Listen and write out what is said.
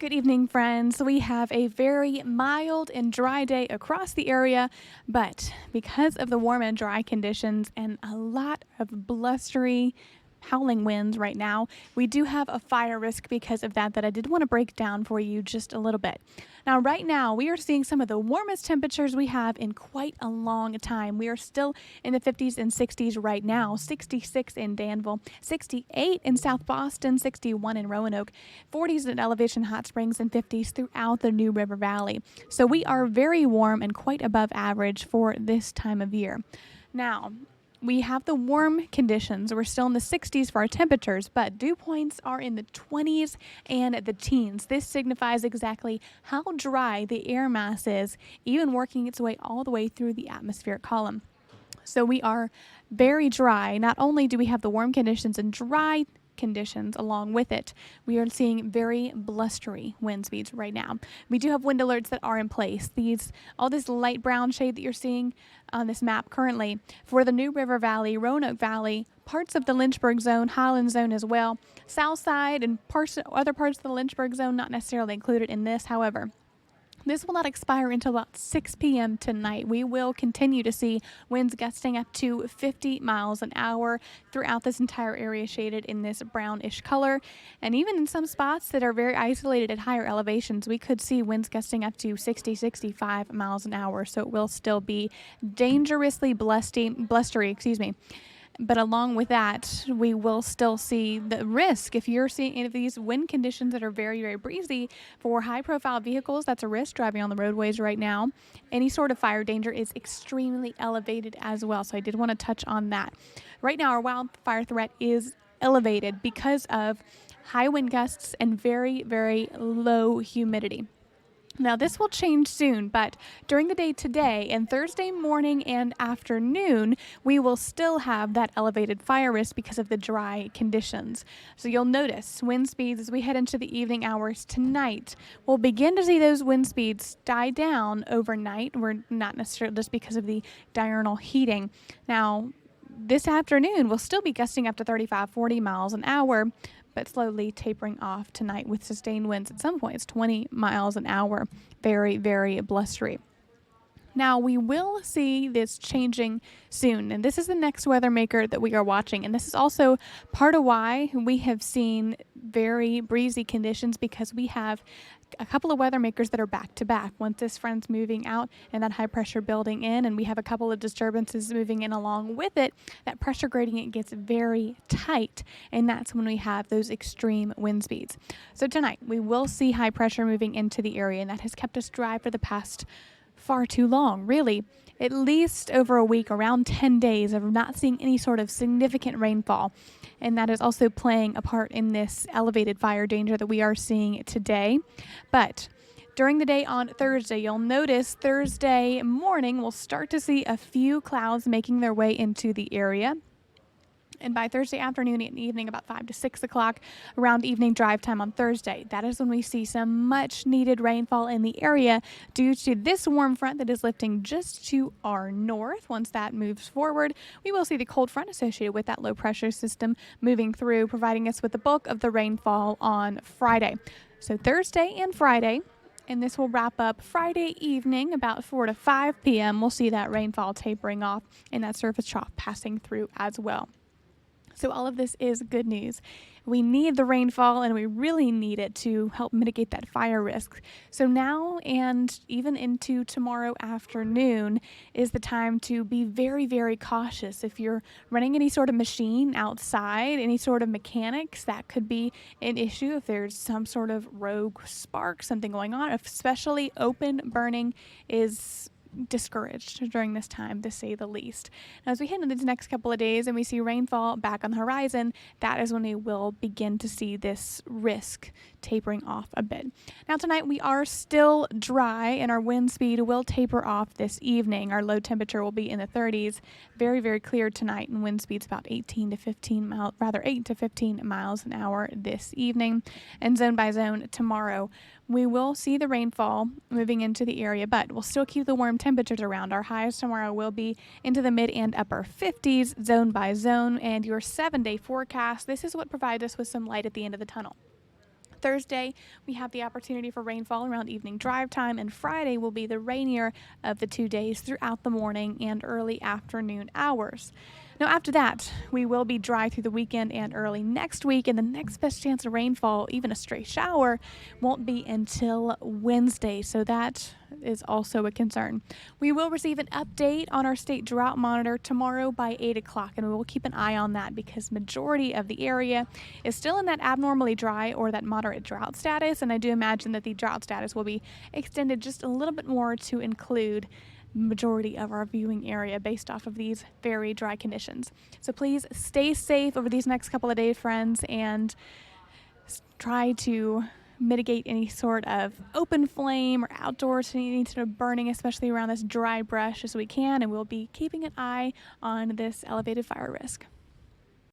Good evening, friends. We have a very mild and dry day across the area, but because of the warm and dry conditions and a lot of blustery, howling winds right now, we do have a fire risk because of that I did want to break down for you just a little bit. Now, right now, we are seeing some of the warmest temperatures we have in quite a long time. We are still in the 50s and 60s right now, 66 in Danville, 68 in South Boston, 61 in Roanoke, 40s in Elevation Hot Springs, and 50s throughout the New River Valley. So we are very warm and quite above average for this time of year. Now, we have the warm conditions. We're still in the 60s for our temperatures, but dew points are in the 20s and the teens. This signifies exactly how dry the air mass is, even working its way all the way through the atmospheric column. So we are very dry. Not only do we have the warm conditions and dry conditions along with it, we are seeing very blustery wind speeds right now. We do have wind alerts that are in place. All this light brown shade that you're seeing on this map currently for the New River Valley, Roanoke Valley, parts of the Lynchburg zone, Highland zone as well, South Side and other parts of the Lynchburg zone not necessarily included in this. However, this will not expire until about 6 p.m. tonight. We will continue to see winds gusting up to 50 miles an hour throughout this entire area, shaded in this brownish color. And even in some spots that are very isolated at higher elevations, we could see winds gusting up to 60, 65 miles an hour. So it will still be dangerously blustery. But along with that, we will still see the risk. If you're seeing any of these wind conditions that are very, very breezy for high-profile vehicles, that's a risk driving on the roadways right now. Any sort of fire danger is extremely elevated as well. So I did want to touch on that. Right now, our wildfire threat is elevated because of high wind gusts and very, very low humidity. Now, this will change soon, but during the day today and Thursday morning and afternoon, we will still have that elevated fire risk because of the dry conditions. So you'll notice wind speeds as we head into the evening hours tonight. We'll begin to see those wind speeds die down overnight. We're not necessarily just because of the diurnal heating. Now, this afternoon, we'll still be gusting up to 35, 40 miles an hour, but slowly tapering off tonight with sustained winds at some points 20 miles an hour. Very, very blustery. Now, we will see this changing soon, and this is the next weather maker that we are watching, and this is also part of why we have seen very breezy conditions, because we have a couple of weather makers that are back to back. Once this front's moving out and that high pressure building in, and we have a couple of disturbances moving in along with it, that pressure gradient gets very tight, and that's when we have those extreme wind speeds. So tonight, we will see high pressure moving into the area, and that has kept us dry for the past far too long, really. At least over a week, around 10 days of not seeing any sort of significant rainfall. And that is also playing a part in this elevated fire danger that we are seeing today. But during the day on Thursday, you'll notice Thursday morning, we'll start to see a few clouds making their way into the area. And by Thursday afternoon and evening, about 5 to 6 o'clock, around evening drive time on Thursday, that is when we see some much needed rainfall in the area due to this warm front that is lifting just to our north. Once that moves forward, we will see the cold front associated with that low pressure system moving through, providing us with the bulk of the rainfall on Friday. So Thursday and Friday, and this will wrap up Friday evening about 4 to 5 p.m. We'll see that rainfall tapering off and that surface trough passing through as well. So all of this is good news. We need the rainfall, and we really need it to help mitigate that fire risk. So now and even into tomorrow afternoon is the time to be very, very cautious. If you're running any sort of machine outside, any sort of mechanics, that could be an issue. If there's some sort of rogue spark, something going on, especially open burning is discouraged during this time, to say the least. Now, as we head into these next couple of days and we see rainfall back on the horizon, that is when we will begin to see this risk tapering off a bit. Now, tonight we are still dry, and our wind speed will taper off this evening. Our low temperature will be in the 30s. Very, very clear tonight, and wind speeds about 8 to 15 miles an hour this evening. And zone by zone tomorrow, we will see the rainfall moving into the area, but we'll still keep the warm temperatures around. Our highs tomorrow will be into the mid and upper 50s, zone by zone, and your 7-day forecast, this is what provides us with some light at the end of the tunnel. Thursday, we have the opportunity for rainfall around evening drive time, and Friday will be the rainier of the 2 days throughout the morning and early afternoon hours. Now, after that, we will be dry through the weekend and early next week, and the next best chance of rainfall, even a stray shower, won't be until Wednesday, so that is also a concern. We will receive an update on our state drought monitor tomorrow by 8 o'clock, and we will keep an eye on that because majority of the area is still in that abnormally dry or that moderate drought status, and I do imagine that the drought status will be extended just a little bit more to include majority of our viewing area based off of these very dry conditions. So please stay safe over these next couple of days, friends, and try to mitigate any sort of open flame or outdoors any sort of burning, especially around this dry brush, as we can, and we'll be keeping an eye on this elevated fire risk.